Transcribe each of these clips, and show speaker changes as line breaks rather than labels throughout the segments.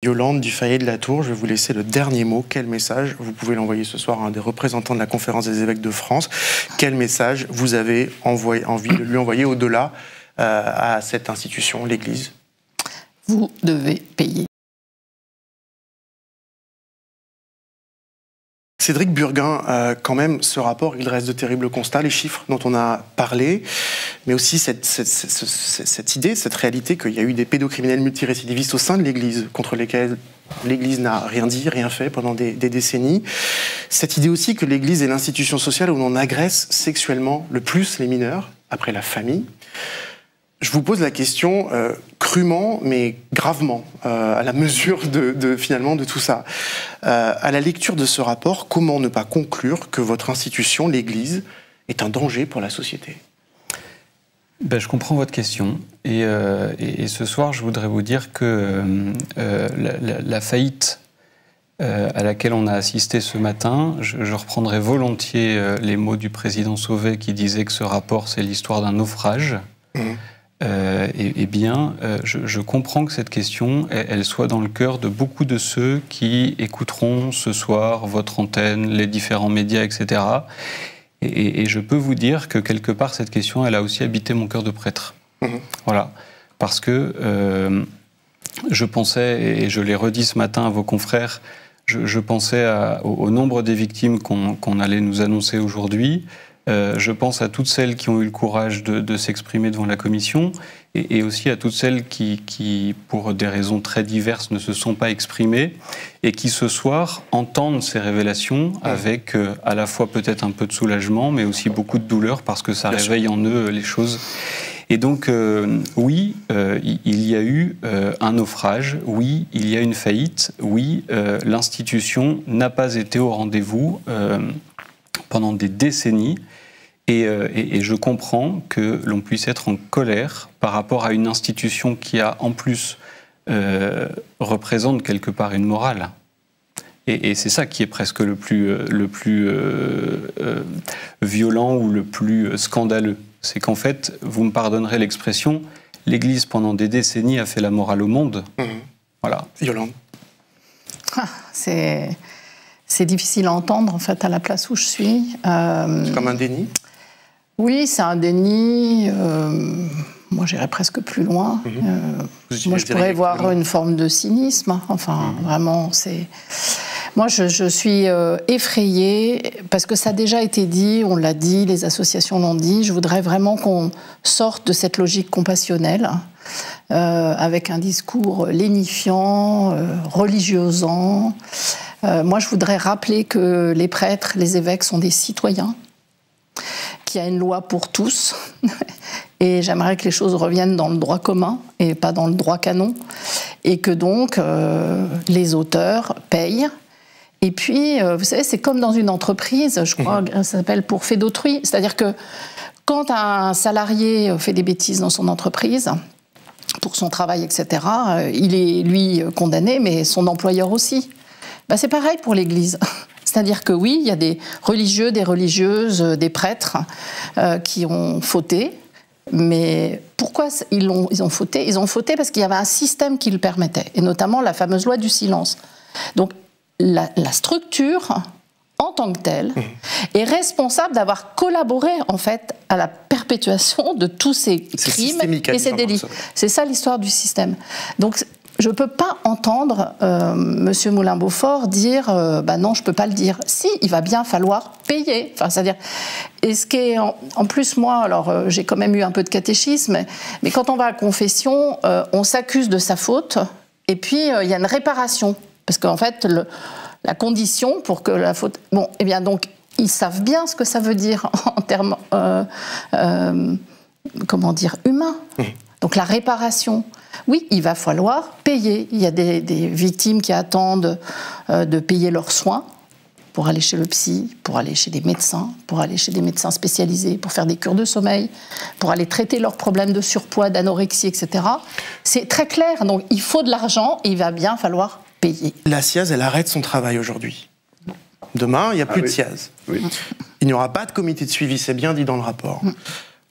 Yolande Dufayet de la Tour, je vais vous laisser le dernier mot. Quel message, vous pouvez l'envoyer ce soir à un des représentants de la Conférence des évêques de France, quel message vous avez envie de lui envoyer au-delà à cette institution, l'Église?
Vous devez payer.
Cédric Burguin, quand même, ce rapport, il reste de terribles constats, les chiffres dont on a parlé, mais aussi cette idée, cette réalité qu'il y a eu des pédocriminels multirécidivistes au sein de l'Église, contre lesquels l'Église n'a rien dit, rien fait pendant des décennies. Cette idée aussi que l'Église est l'institution sociale où l'on agresse sexuellement le plus les mineurs, après la famille. Je vous pose la question crûment, mais gravement, à la mesure finalement de tout ça. À la lecture de ce rapport, comment ne pas conclure que votre institution, l'Église, est un danger pour la société?
Ben, je comprends votre question. Et ce soir, je voudrais vous dire que la faillite à laquelle on a assisté ce matin, je reprendrai volontiers les mots du président Sauvé qui disait que ce rapport, c'est l'histoire d'un naufrage. Je comprends que cette question, elle soit dans le cœur de beaucoup de ceux qui écouteront ce soir votre antenne, les différents médias, etc. Et je peux vous dire que quelque part, cette question, elle a aussi habité mon cœur de prêtre. Voilà. Parce que je pensais, et je l'ai redit ce matin à vos confrères, je pensais au nombre des victimes qu'on allait nous annoncer aujourd'hui. Je pense à toutes celles qui ont eu le courage de s'exprimer devant la commission et aussi à toutes celles qui, pour des raisons très diverses, ne se sont pas exprimées et qui, ce soir, entendent ces révélations avec à la fois peut-être un peu de soulagement, mais aussi beaucoup de douleur parce que ça réveille en eux les choses. Et donc, oui, il y a eu un naufrage, oui, il y a une faillite, oui, l'institution n'a pas été au rendez-vous pendant des décennies. Et je comprends que l'on puisse être en colère par rapport à une institution qui a, en plus, représente quelque part une morale. Et c'est ça qui est presque le plus violent ou le plus scandaleux. C'est qu'en fait, vous me pardonnerez l'expression, l'Église, pendant des décennies, a fait la morale au monde. Voilà.
Yolande.
C'est difficile à entendre, en fait, à la place où je suis.
C'est comme un déni?
Oui, c'est un déni. Moi, j'irais presque plus loin. Moi, je pourrais voir une forme de cynisme. Enfin, vraiment, c'est... Moi, je suis effrayée, parce que ça a déjà été dit, on l'a dit, les associations l'ont dit. Je voudrais vraiment qu'on sorte de cette logique compassionnelle, avec un discours lénifiant, religiosant. Moi, je voudrais rappeler que les prêtres, les évêques sont des citoyens, qu'il y a une loi pour tous, et j'aimerais que les choses reviennent dans le droit commun et pas dans le droit canon, et que donc les auteurs payent. Et puis, vous savez, c'est comme dans une entreprise, je crois que ça s'appelle pour fait d'autrui, c'est-à-dire que quand un salarié fait des bêtises dans son entreprise, pour son travail, etc., il est, lui, condamné, mais son employeur aussi. Ben, c'est pareil pour l'Église. C'est-à-dire que oui, il y a des religieux, des religieuses, des prêtres qui ont fauté. Mais pourquoi ils ont fauté? Ils ont fauté parce qu'il y avait un système qui le permettait, et notamment la fameuse loi du silence. Donc la structure, en tant que telle, est responsable d'avoir collaboré, en fait, à la perpétuation de tous ces crimes et ces délits. C'est ça l'histoire du système. Donc, je ne peux pas entendre M. Moulin-Beaufort dire bah non, je ne peux pas le dire. Si, il va bien falloir payer. Enfin, c'est-à-dire, et ce qui est en plus, moi, alors j'ai quand même eu un peu de catéchisme, mais quand on va à confession, on s'accuse de sa faute, et puis il y a une réparation. Parce qu'en fait, la condition pour que la faute... Bon, eh bien, donc, ils savent bien ce que ça veut dire en termes, comment dire, humains. Donc, la réparation. Oui, il va falloir payer. Il y a des victimes qui attendent de payer leurs soins pour aller chez le psy, pour aller chez des médecins, pour aller chez des médecins spécialisés, pour faire des cures de sommeil, pour aller traiter leurs problèmes de surpoids, d'anorexie, etc. C'est très clair. Donc, il faut de l'argent et il va bien falloir payer.
La SIAZ, elle arrête son travail aujourd'hui. Demain, il n'y a plus de SIAZ. Il n'y aura pas de comité de suivi, c'est bien dit dans le rapport.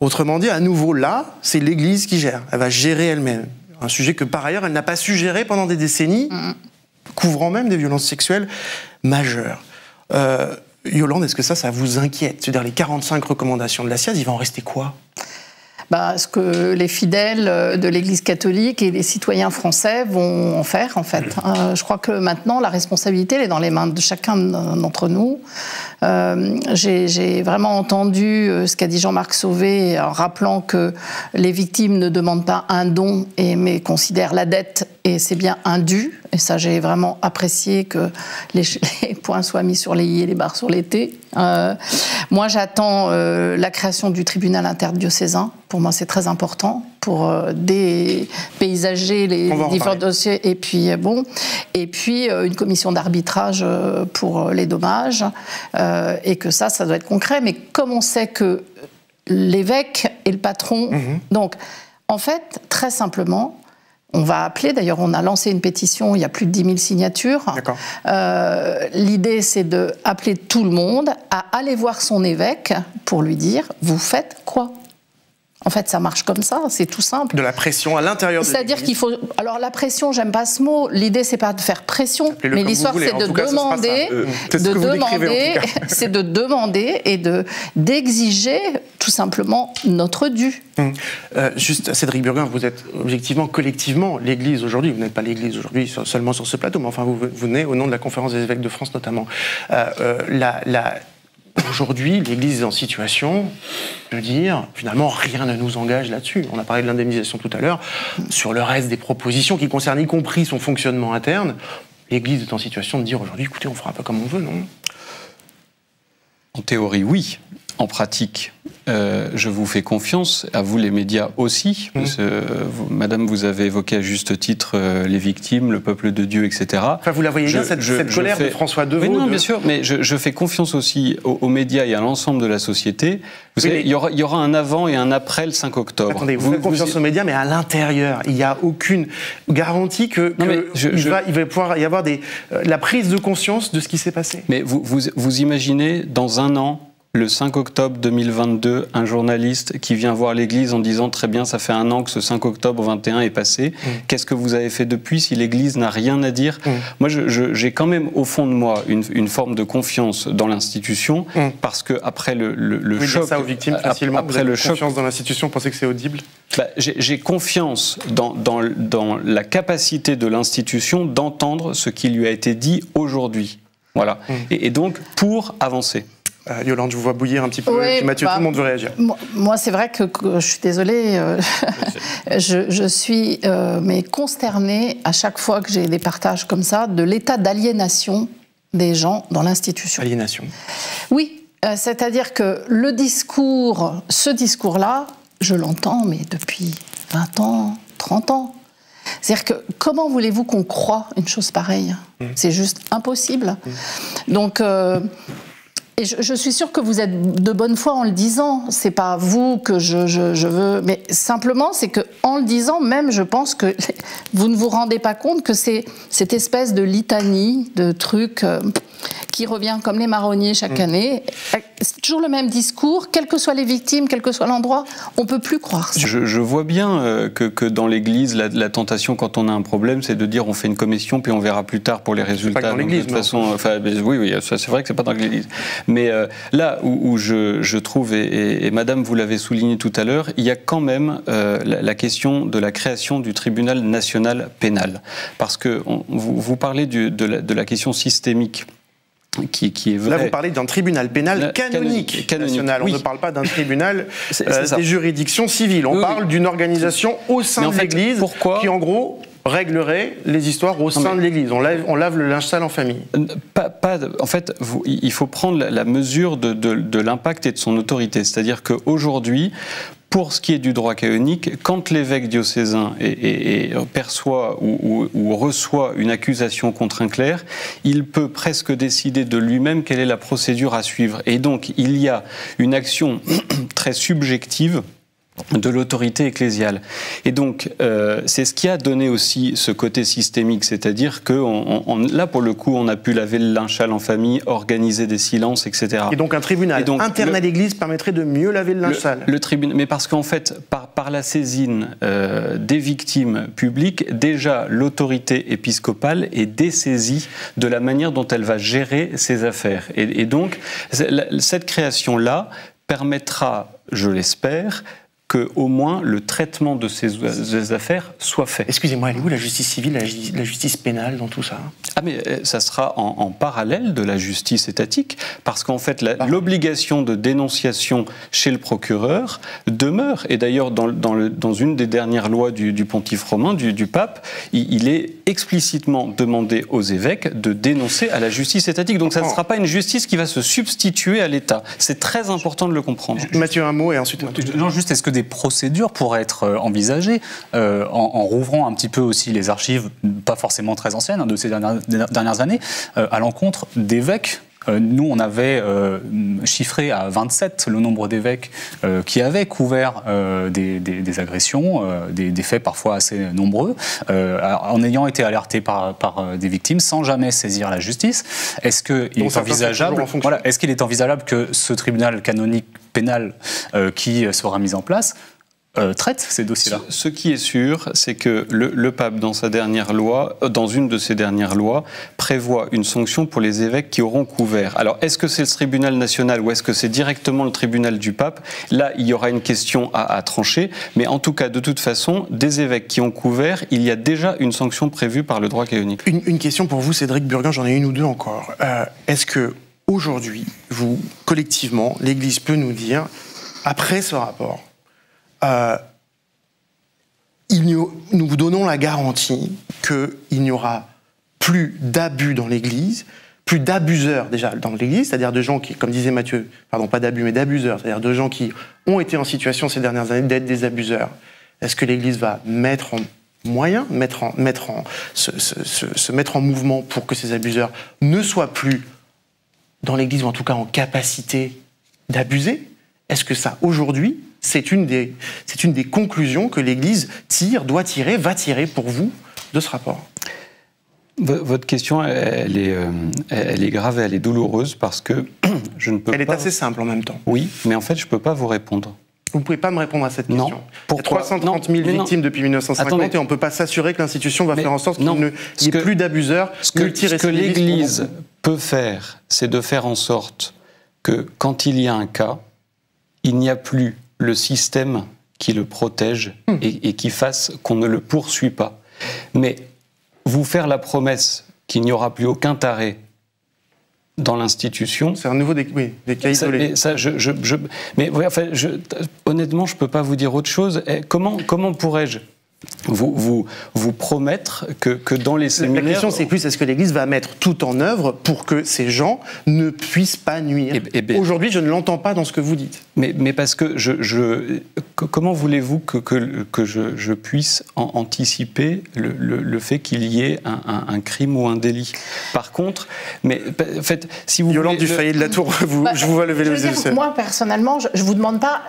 Autrement dit, à nouveau, là, c'est l'Église qui gère. Elle va gérer elle-même. un sujet que par ailleurs elle n'a pas su gérer pendant des décennies, couvrant même des violences sexuelles majeures. Yolande, est-ce que ça vous inquiète? C'est-à-dire les 45 recommandations de la SIAZ, il va en rester quoi?
Ce que les fidèles de l'Église catholique et les citoyens français vont en faire, en fait. Je crois que maintenant, la responsabilité elle est dans les mains de chacun d'entre nous. J'ai vraiment entendu ce qu'a dit Jean-Marc Sauvé, en rappelant que les victimes ne demandent pas un don, mais considèrent la dette, et c'est bien un dû. Et ça, j'ai vraiment apprécié que les points soient mis sur les i et les barres sur les t. Moi, j'attends la création du tribunal interdiocésain. Pour moi, c'est très important pour dépaysager les différents dossiers. Et puis, une commission d'arbitrage pour les dommages. Et que ça doit être concret. Mais comme on sait que l'évêque est le patron, donc, en fait, très simplement, on va appeler, d'ailleurs on a lancé une pétition, il y a plus de 10 000 signatures. L'idée c'est d'appeler tout le monde à aller voir son évêque pour lui dire « vous faites quoi ?» En fait, ça marche comme ça, c'est tout simple.
De la pression à l'intérieur de l'Église.
C'est-à-dire qu'il faut... Alors la pression, j'aime pas ce mot, l'idée c'est pas de faire pression, mais l'histoire c'est de demander, c'est de demander et d'exiger tout simplement notre dû.
Juste, Cédric Burguin, vous êtes objectivement, collectivement, l'Église aujourd'hui, vous n'êtes pas l'Église aujourd'hui seulement sur ce plateau, mais enfin vous venez au nom de la Conférence des évêques de France notamment. Aujourd'hui, l'Église est en situation de dire, finalement, rien ne nous engage là-dessus. On a parlé de l'indemnisation tout à l'heure. Sur le reste des propositions qui concernent y compris son fonctionnement interne, l'Église est en situation de dire aujourd'hui, écoutez, on fera un peu comme on veut, non?
En théorie, oui. En pratique, je vous fais confiance, à vous les médias aussi. Madame, vous avez évoqué à juste titre les victimes, le peuple de Dieu, etc.
Enfin, vous la voyez bien, cette colère de François Deveau.
Non, bien sûr, mais je fais confiance aussi aux médias et à l'ensemble de la société. Vous savez, il y aura un avant et un après le 5 octobre.
Attendez, vous faites confiance aux médias, mais à l'intérieur, il n'y a aucune garantie qu'il va pouvoir y avoir la prise de conscience de ce qui s'est passé.
Mais vous imaginez, dans un an, le 5 octobre 2022, un journaliste qui vient voir l'Église en disant « Très bien, ça fait un an que ce 5 octobre 21 est passé. Qu'est-ce que vous avez fait depuis si l'Église n'a rien à dire ?» Moi, j'ai quand même au fond de moi une forme de confiance dans l'institution parce qu'après le choc...
Dire ça aux victimes facilement, après le choc... Confiance dans l'institution, vous pensez que c'est audible?
J'ai confiance dans la capacité de l'institution d'entendre ce qui lui a été dit aujourd'hui. Voilà. Et donc, pour avancer.
Yolande, je vous vois bouillir un petit peu. Oui, Mathieu, tout le monde veut réagir.
Moi, c'est vrai que je suis désolée, je suis consternée à chaque fois que j'ai des partages comme ça de l'état d'aliénation des gens dans l'institution.
Aliénation.
Oui, c'est-à-dire que ce discours-là, je l'entends, mais depuis 20 ans, 30 ans. C'est-à-dire que comment voulez-vous qu'on croie une chose pareille? C'est juste impossible. Donc... Et je suis sûre que vous êtes de bonne foi en le disant. C'est pas vous que je veux, mais simplement c'est que en le disant, même je pense que vous ne vous rendez pas compte que c'est cette espèce de litanie de trucs qui revient comme les marronniers chaque année. C'est toujours le même discours, quelles que soient les victimes, quel que soit l'endroit, on peut plus croire ça.
Je vois bien que dans l'Église, la tentation quand on a un problème, c'est de dire on fait une commission puis on verra plus tard pour les résultats.
Pas dans l'Église,
de toute façon, oui, ça, c'est vrai que c'est pas dans l'Église. Mais là où je trouve, et Madame vous l'avez souligné tout à l'heure, il y a quand même la question de la création du tribunal national pénal. Parce que vous parlez de la question systémique. Qui est vrai.
Là, vous parlez d'un tribunal pénal canonique national. Oui. On ne parle pas d'un tribunal des juridictions civiles. On parle d'une organisation au sein de l'Église qui, en gros, réglerait les histoires au sein de l'Église. On lave le linge sale en famille.
En fait, il faut prendre la mesure de l'impact et de son autorité. C'est-à-dire qu'aujourd'hui, pour ce qui est du droit canonique, quand l'évêque diocésain perçoit ou reçoit une accusation contre un clerc, il peut presque décider de lui-même quelle est la procédure à suivre. Et donc, il y a une action très subjective de l'autorité ecclésiale. Et donc, c'est ce qui a donné aussi ce côté systémique, c'est-à-dire que là, pour le coup, on a pu laver le linge sale en famille, organiser des silences, etc.
Et donc, un tribunal interne à l'Église permettrait de mieux laver le linge sale.
Mais parce qu'en fait, par la saisine des victimes publiques, déjà l'autorité épiscopale est dessaisie de la manière dont elle va gérer ses affaires. Et donc, cette création-là permettra, je l'espère, que au moins le traitement de ces affaires soit fait.
Excusez-moi, elle est où la justice civile, la justice pénale dans tout ça?
Ah mais ça sera en parallèle de la justice étatique, parce qu'en fait l'obligation de dénonciation chez le procureur demeure. Et d'ailleurs dans une des dernières lois du pontife romain, du pape, il est explicitement demandé aux évêques de dénoncer à la justice étatique. Donc ça ne sera pas une justice qui va se substituer à l'État. C'est très important de le comprendre.
Mathieu, un mot et ensuite...
Non, juste, est-ce que des procédures pourraient être envisagées en rouvrant un petit peu aussi les archives, pas forcément très anciennes, de ces dernières années, à l'encontre d'évêques? Nous, on avait chiffré à 27 le nombre d'évêques qui avaient couvert des agressions, des faits parfois assez nombreux, en ayant été alertés par des victimes sans jamais saisir la justice. Est-ce qu'il est envisageable, est-ce qu'il est envisageable que ce tribunal canonique pénal qui sera mis en place traite ces dossiers-là?
Ce qui est sûr, c'est que le pape, dans une de ses dernières lois, prévoit une sanction pour les évêques qui auront couvert. Alors, est-ce que c'est le tribunal national ou est-ce que c'est directement le tribunal du pape? Là, il y aura une question à trancher. Mais en tout cas, de toute façon, des évêques qui ont couvert, il y a déjà une sanction prévue par le droit canonique. Une
question pour vous, Cédric Burguin, j'en ai une ou deux encore. Est-ce que aujourd'hui, vous, collectivement, l'Église peut nous dire, après ce rapport, nous vous donnons la garantie qu'il n'y aura plus d'abus dans l'Église, plus d'abuseurs déjà dans l'Église, c'est-à-dire de gens qui, comme disait Mathieu, pardon, pas d'abus mais d'abuseurs, c'est-à-dire de gens qui ont été en situation ces dernières années d'être des abuseurs. Est-ce que l'Église va mettre en moyen, se mettre en mouvement pour que ces abuseurs ne soient plus dans l'Église ou en tout cas en capacité d'abuser? Est-ce que ça, aujourd'hui, c'est une des conclusions que l'Église va tirer pour vous de ce rapport?
Votre question, elle est grave et elle est douloureuse parce que je ne peux pas...
Elle est assez simple en même temps.
Oui, mais en fait, je ne peux pas vous répondre.
Vous ne pouvez pas me répondre à cette question.
Non. Pourquoi?
Il y a 330 000 victimes depuis 1950
Attendez.
et on ne peut pas s'assurer que l'institution va faire en sorte qu'il n'y ait plus d'abuseurs multirécidivistes.
Ce que l'Église peut faire, c'est de faire en sorte que quand il y a un cas, il n'y a plus le système qui le protège et qui fasse qu'on ne le poursuit pas. Mais vous faire la promesse qu'il n'y aura plus aucun taré dans l'institution...
C'est un nouveau des cas isolés.
Honnêtement, je ne peux pas vous dire autre chose. Comment pourrais-je vous promettre que dans les séminaires...
La question, c'est plus, est-ce que l'Église va mettre tout en œuvre pour que ces gens ne puissent pas nuire? Aujourd'hui, je ne l'entends pas dans ce que vous dites.
Mais parce que comment voulez-vous que je puisse anticiper le fait qu'il y ait un crime ou un délit? Par contre, en fait, si vous
Yolande Dufayet de la Tour, je vous vois lever les yeux.
Moi, personnellement, je ne vous demande pas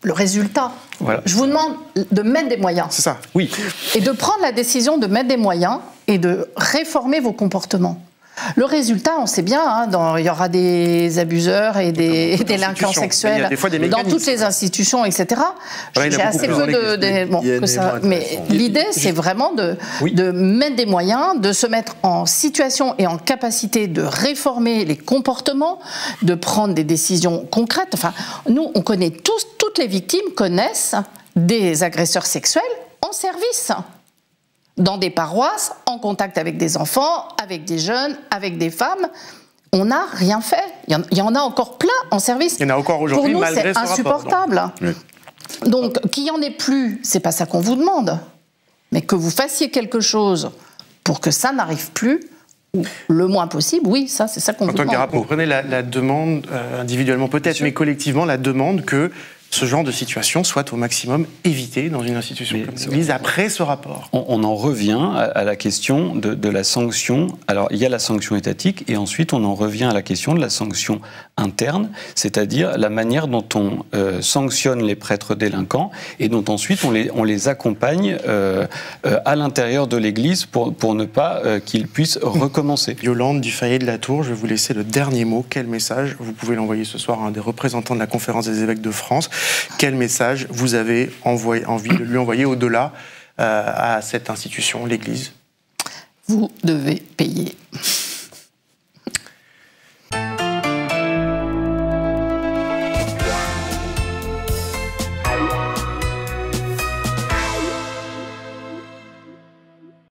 le résultat.
Voilà.
Je vous demande de mettre des moyens.
C'est ça.
Oui.
Et de prendre la décision de mettre des moyens et de réformer vos comportements. Le résultat, on sait bien, il y aura des abuseurs et des délinquants sexuels dans toutes les institutions, etc. J'ai assez peu mais l'idée, c'est vraiment de mettre des moyens, de se mettre en situation et en capacité de réformer les comportements, de prendre des décisions concrètes. Enfin, nous, on connaît toutes les victimes connaissent des agresseurs sexuels en service. Dans des paroisses, en contact avec des enfants, avec des jeunes, avec des femmes. On n'a rien fait. Il y en a encore plein en service.
Il y en a encore aujourd'hui, malgré ce rapport.
Pour nous, c'est insupportable. Donc, qu'il n'y en ait plus, c'est pas ça qu'on vous demande. Mais que vous fassiez quelque chose pour que ça n'arrive plus, le moins possible, oui, ça, c'est ça qu'on vous demande.
En tant que vous prenez la demande, individuellement peut-être, mais collectivement, la demande que ce genre de situation soit au maximum évité dans une institution comme l'Église après ce rapport.
On en revient à la question de la sanction. Alors, il y a la sanction étatique et ensuite on en revient à la question de la sanction interne, c'est-à-dire la manière dont on sanctionne les prêtres délinquants et dont ensuite on les accompagne à l'intérieur de l'Église pour ne pas qu'ils puissent recommencer.
Yolande Dufayet de la Tour, je vais vous laisser le dernier mot. Quel message vous pouvez l'envoyer ce soir à un des représentants de la Conférence des évêques de France Quel message vous avez envie de lui envoyer au-delà à cette institution, l'Église ?
Vous devez payer.